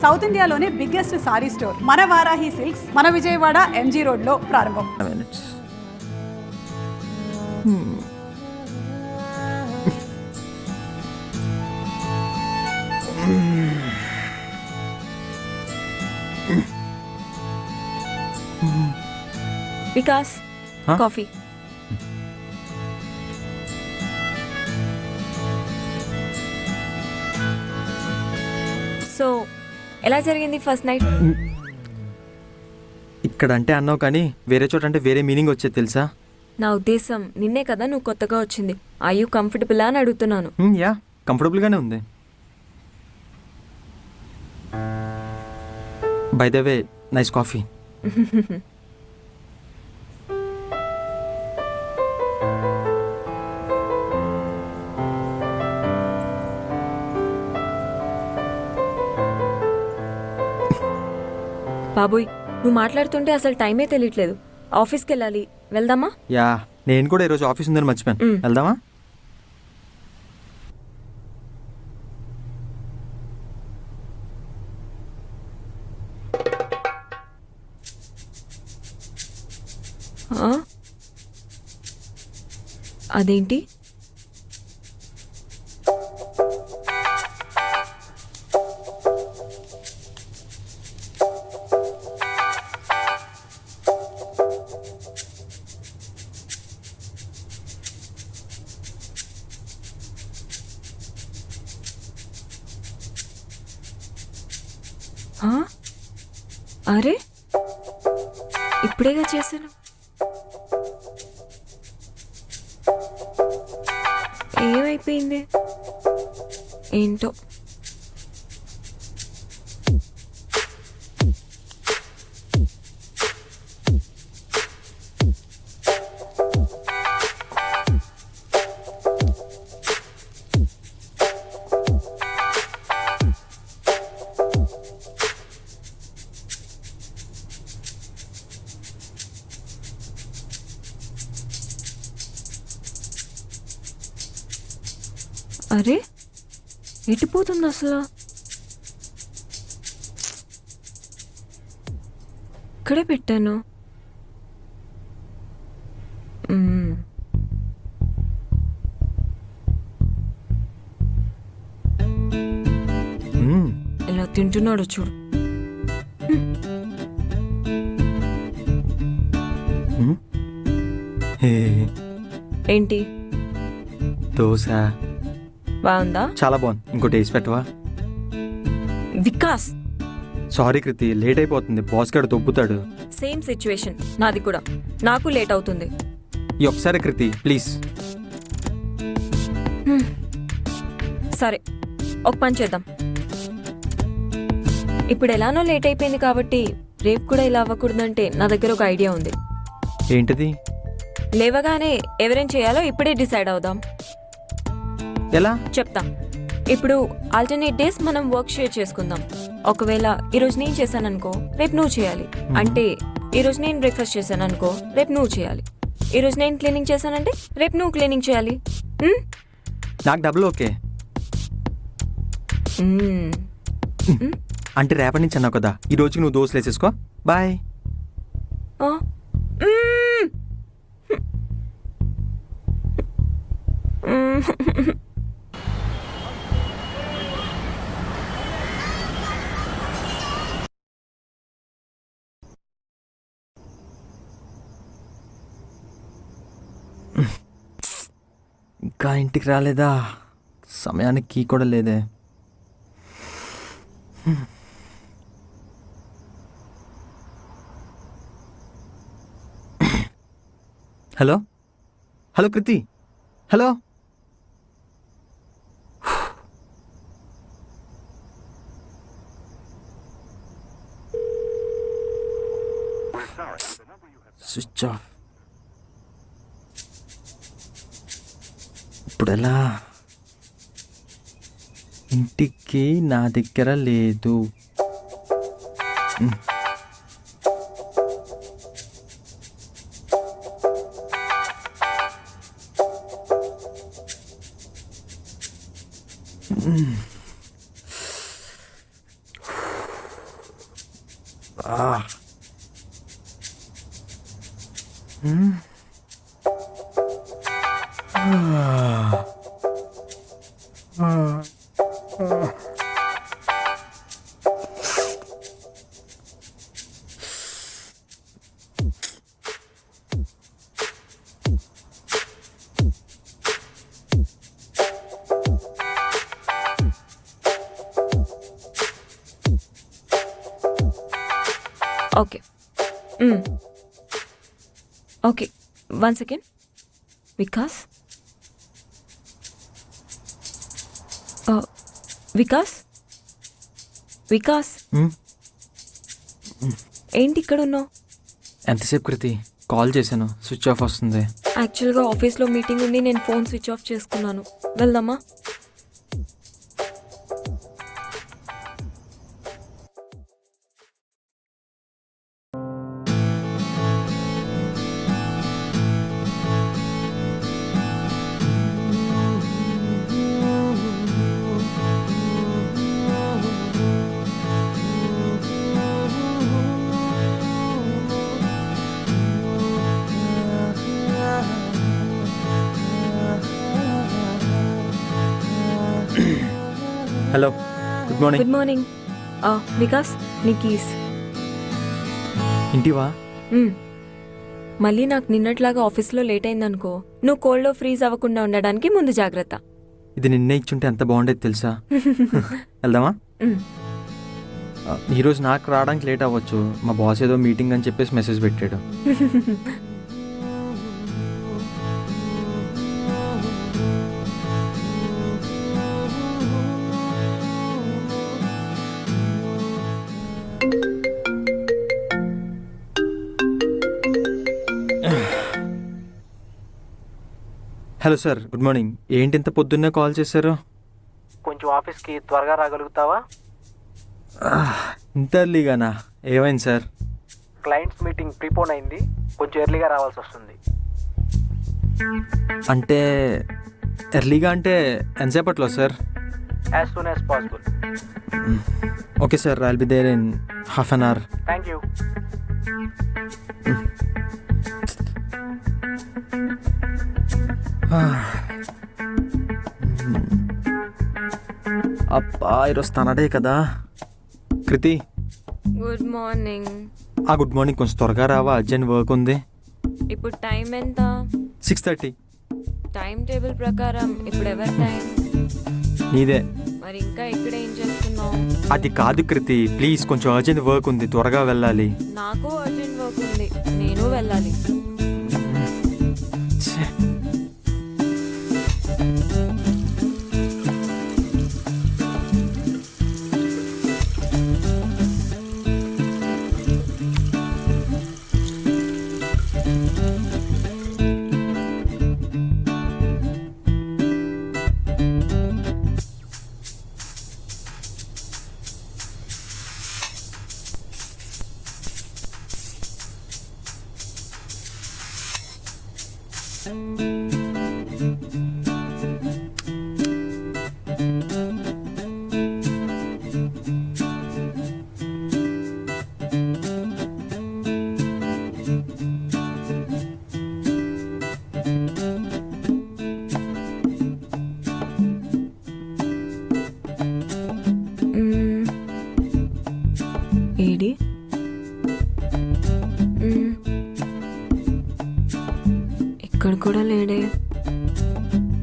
South ఇండియాలోనే biggest sorry store మన Varahi silks మన విజయవాడ ఎంజీ రోడ్ లో ప్రారంభం. వికాస్ కాఫీ. సో ఎలా జరిగింది ఫస్ట్ నైట్? ఇక్కడ అంటే అన్నావు కానీ వేరే చోట అంటే వేరే మీనింగ్ వచ్చేది తెలుసా? నా ఉద్దేశం నిన్నే కదా నువ్వు కొత్తగా వచ్చింది. ఐ యూ కంఫర్టబుల్ అని అడుగుతున్నాను. యా కంఫర్టబుల్గానే ఉంది. By the way nice coffee. బాబోయ్ నువ్వు మాట్లాడుతుంటే అసలు టైమే తెలియట్లేదు. ఆఫీస్కి వెళ్ళాలి, వెళ్దామా? యా నేను కూడా ఈరోజు ఆఫీస్ ఉందని మర్చిపోయాను. వెళ్దామా? అదేంటి? అరే ఇప్పుడేగా చేశాను. ఏమైపోయింది ఏంటో. అరే ఎటుపోతుంది అసలు? ఇక్కడే పెట్టాను. ఇలా తింటున్నాడు చూడు. ఏంటి? దోశ బాగుందా? చాలా బాగుంది. ఇంకోటి వేసి పెట్టవా? వికాస్ సారీ కృతి, లేట్ అయిపోతుంది. బాస్ గారు దొబ్బుతాడు. సేమ్ సిచ్యువేషన్ నాది కూడా. నాకు లేట్ అవుతుంది. ఈ ఒకసారి కృతి ప్లీజ్. సరే ఒక పని చేద్దాం. ఇప్పుడు ఎలానో లేట్ అయిపోయింది కాబట్టి రేపు కూడా ఇలా అవ్వకూడదంటే నా దగ్గర ఒక ఐడియా ఉంది. ఏంటిది? లేవగానే ఎవరేం చేయాలో ఇప్పుడే డిసైడ్ అవుదాం. ఎలా? చెప్తా. ఇప్పుడు ఆల్టర్నేట్ డేస్ మనం వర్క్ షేర్ చేసుకుందాం. ఒకవేళ ఈరోజు నేను చేశాననుకో రేపు నువ్వు చేయాలి. అంటే ఈరోజు నేను బ్రేక్ఫాస్ట్ చేశాననుకో రేపు నువ్వు చేయాలి. ఈరోజు నేను క్లీనింగ్ చేశానంటే రేపు నువ్వు క్లీనింగ్ చేయాలి. నాకు డబుల్ ఓకే. అంటే రేపటి నుంచి అన్నావు కదా, ఈ రోజుకి నువ్వు దోశలు వేసేసుకో. బాయ్. ఇంకా ఇంటికి రాలేదా? సమయానికి కీ కూడా లేదే. హలో హలో కృతి, హలో. Switch off. ఇప్పుడు ఎలా? ఇంటికి నా దగ్గర లేదు. Okay okay 1 second. Vikas Vikas Vikas ఏంటి ఇక్కడ ఉన్నావు? ఎంతసేపు కృతి కాల్ చేశాను, స్విచ్ ఆఫ్ వస్తుంది. యాక్చువల్గా ఆఫీస్లో మీటింగ్ ఉండి నేను ఫోన్ స్విచ్ ఆఫ్ చేసుకున్నాను. వెళ్దామా? Hello, good morning. Good morning. Vikas, నీ కీస్. ఇంటివా? మళ్ళీ నాకు నిన్నట్లాగా ఆఫీస్లో లేట్ అయిందనుకో, నువ్వు కోల్డ్లో ఫ్రీజ్ అవ్వకుండా ఉండడానికి ముందు జాగ్రత్త. ఇది నిన్నే ఇచ్చుంటే ఎంత బాగుండేది తెలుసా? వెళ్దామా? ఈరోజు నాకు రావడానికి లేట్ అవ్వచ్చు. మా బాస్ ఏదో మీటింగ్ అని చెప్పేసి మెసేజ్ పెట్టాడు. Hello sir, good morning. ఏంటి ఇంత పొద్దున్నే కాల్ చేశారు? కొంచెం ఆఫీస్కి త్వరగా రాగలుగుతావా? ఇంత ఎర్లీగానా? ఏమైంది సార్? క్లయింట్స్ మీటింగ్ ప్రీపోన్ అయింది, కొంచెం ఎర్లీగా రావాల్సి వస్తుంది. అంటే ఎర్లీగా అంటే ఎంతసేపట్లో sir? As soon as possible. Okay sir, I'll be there in half an hour. Thank you. అబ్బా, ఈరోజు తనడే కదా. Kriti, good morning. Good morning. కొంచెం త్వరగా రావా, అర్జెంట్ వర్క్ ఉంది. ఇప్పుడు టైం ఎంత? 6:30. టైం టేబుల్ ప్రకారం ఇప్పుడు ఎవరి టైం? నీదే. మరి ఇంకా ఇక్కడ ఏం చేస్తున్నావు? అది కాదు కృతి, ప్లీజ్, కొంచెం అర్జెంట్ వర్క్ ఉంది, త్వరగా వెళ్ళాలి. నాకు అర్జెంట్ వర్క్ ఉంది, నేను వెళ్ళాలి. ఏడి? ఇక్కడ కూడా లేడే,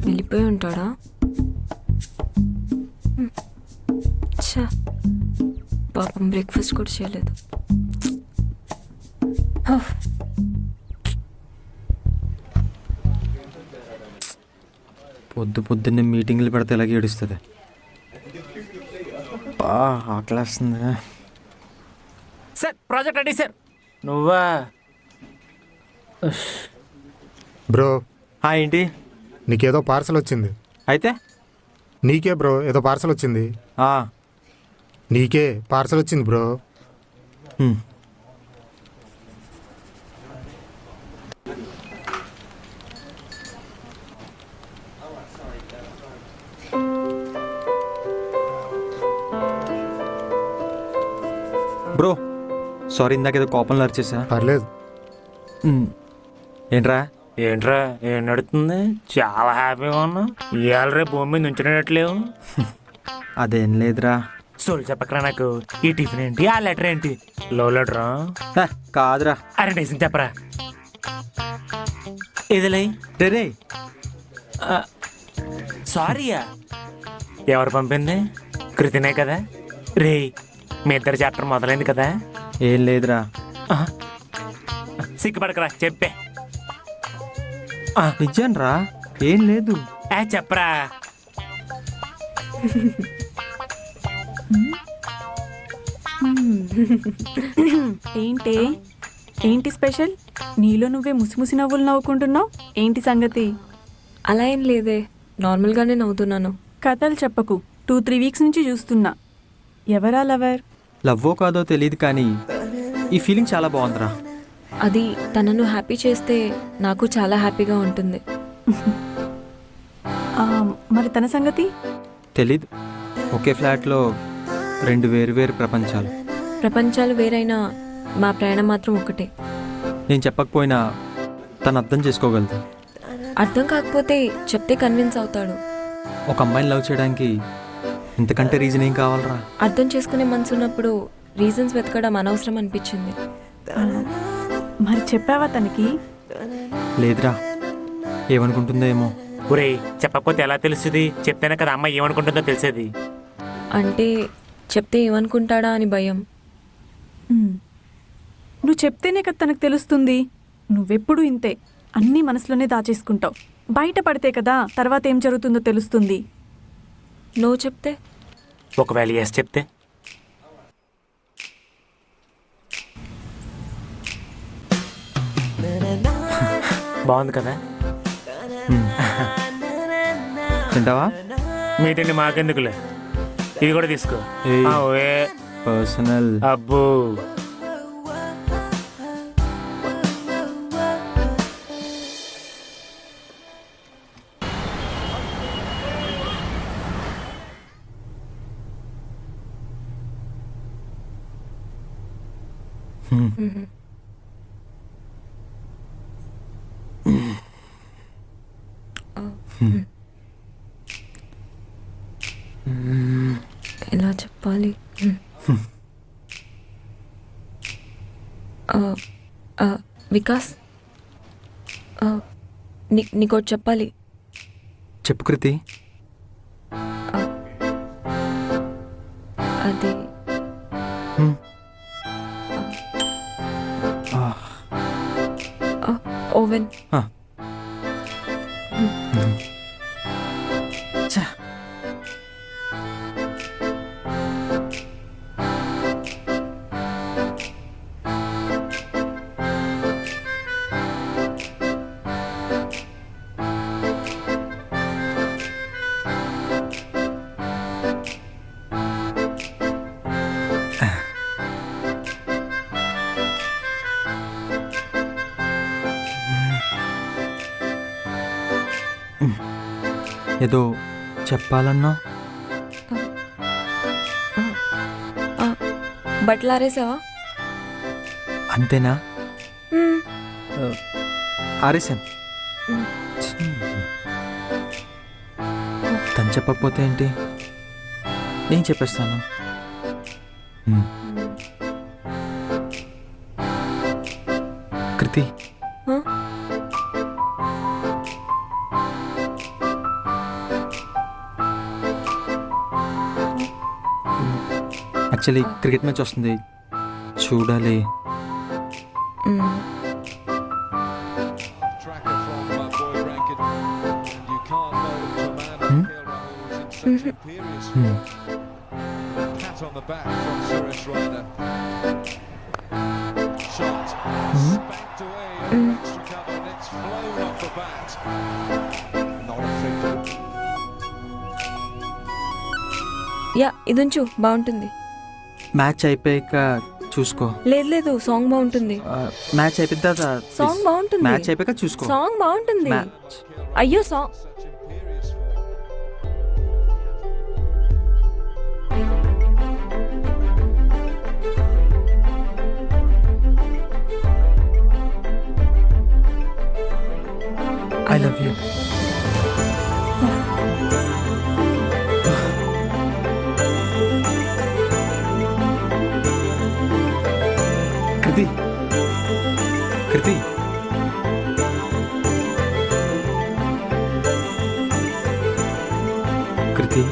వెళ్ళిపోయి ఉంటాడా? ఛా, పాపం బ్రేక్ఫాస్ట్ కూడా చేయలేదు. పొద్దున్నే మీటింగ్లు పెడితే ఇలాగే ఏడుస్తుంది. ఆకలేస్తుంది. Sir, project ready sir. నువ్వా? బ్రో, ఏంటి? నీకేదో పార్సల్ వచ్చింది. అయితే నీకే బ్రో, ఏదో పార్సల్ వచ్చింది. నీకే పార్సల్ వచ్చింది బ్రో. బ్రో, సారీ ఇందాక ఏదో కోపంలో అరిచేసా. పర్లేదు. ఏంట్రా? ఏంట్రా ఏం నడుతుంది? చాలా హ్యాపీగా ఉన్నా. ఇవాళ రేపు భూమి మీద ఉంచినట్లేవు. అదేం లేదురా. సోల్ చెప్పకరా నాకు. ఈ టిఫిన్ ఏంటి, ఆ లెటర్ ఏంటి? లవ్ లెటరా? హ, కాదురా. అరే డేసింగ్ చెప్పరా. ఇదిలే. రే సారీయా? ఎవరు పంపింది? కృతినే కదా. రే మీ ఇద్దరు చాప్టర్ మొదలైంది కదా. ఏం లేదురా. సిగ్గుపడకరా చెప్పే. నిజంరా ఏం లేదు. చెప్పరా. ఏంటి స్పెషల్? నీలో నువ్వే ముసిముసి నవ్వులు నవ్వుకుంటున్నావు. ఏంటి సంగతి? అలా ఏం లేదే, నార్మల్గానే నవ్వుతున్నాను. కథలు చెప్పకు. 2-3 వీక్స్ నుంచి చూస్తున్నా. ఎవరా లవర్? లవ్వో కాదో తెలియదు కానీ ఈ ఫీలింగ్ చాలా బాగుందిరా. అది తనను హ్యాపీ చేస్తే నాకు చాలా హ్యాపీగా ఉంటుంది. మరి తన సంగతి? తెలీదు. ఒకే ఫ్లాట్లో 2 వేరు ప్రపంచాలు. ప్రపంచాలు వేరైనా మా ప్రయాణం మాత్రం ఒకటే. నేను చెప్పకపోయినా తను అర్థం చేసుకోగలదు. అర్థం కాకపోతే చెప్తే కన్విన్స్ అవుతాడు. ఒక అమ్మాయిని లవ్ చేయడానికి ఇంతకంటే రీజన్ ఏం కావాలరా? అర్థం చేసుకునే మనసు ఉన్నప్పుడు రీజన్స్ వెతకడం అనవసరం అనిపించింది. మరి చెప్పావా తనకి? లేదురా, ఏమనుకుంటుందో ఏమో. ఒరే చెప్పకపోతే ఎలా తెలుస్తుంది? చెప్తేనే కదా అమ్మాయి ఏమనుకుంటుందో తెలిసేది. అంటే చెప్తే ఏమనుకుంటాడా అని భయం. నువ్వు చెప్తేనే కదా తనకు తెలుస్తుంది. నువ్వెప్పుడు ఇంతే, అన్నీ మనసులోనే దాచేసుకుంటావు. బయట పడితే కదా తర్వాత ఏం జరుగుతుందో తెలుస్తుంది. నో చెప్తే? ఒకవేళ ఎస్ చెప్తే? బాగుంది కదా. తింటావా? మీటింగ్ మాకెందుకులే, ఇది కూడా తీసుకో. పర్సనల్. అబ్బో ఎలా చెప్పాలి? వికాస్, నీకోటి చెప్పాలి. చెప్పు కృతి. అది ఓవెన్. ఏదో చెప్పాలన్నా. బట్టలు ఆరేసావా? అంతేనా? ఆరేసాను. తను చెప్పకపోతే ఏంటి, నేను చెప్పేస్తాను. కృతి, యాక్చువల్లీ క్రికెట్ మ్యాచ్ వస్తుంది, చూడాలి. యా, ఇది ఉంచు, బాగుంటుంది. మ్యాచ్ అయిపోయాక చూసుకో. లేదు లేదు, సాంగ్ బాగుంటుంది. మ్యాచ్ అయిపోయిన తర్వాత సాంగ్ బాగుంటుంది. మ్యాచ్ అయిపోయాక చూసుకో. సాంగ్ బాగుంటుంది. అయ్యో song. I love you. Kriti Kriti Kriti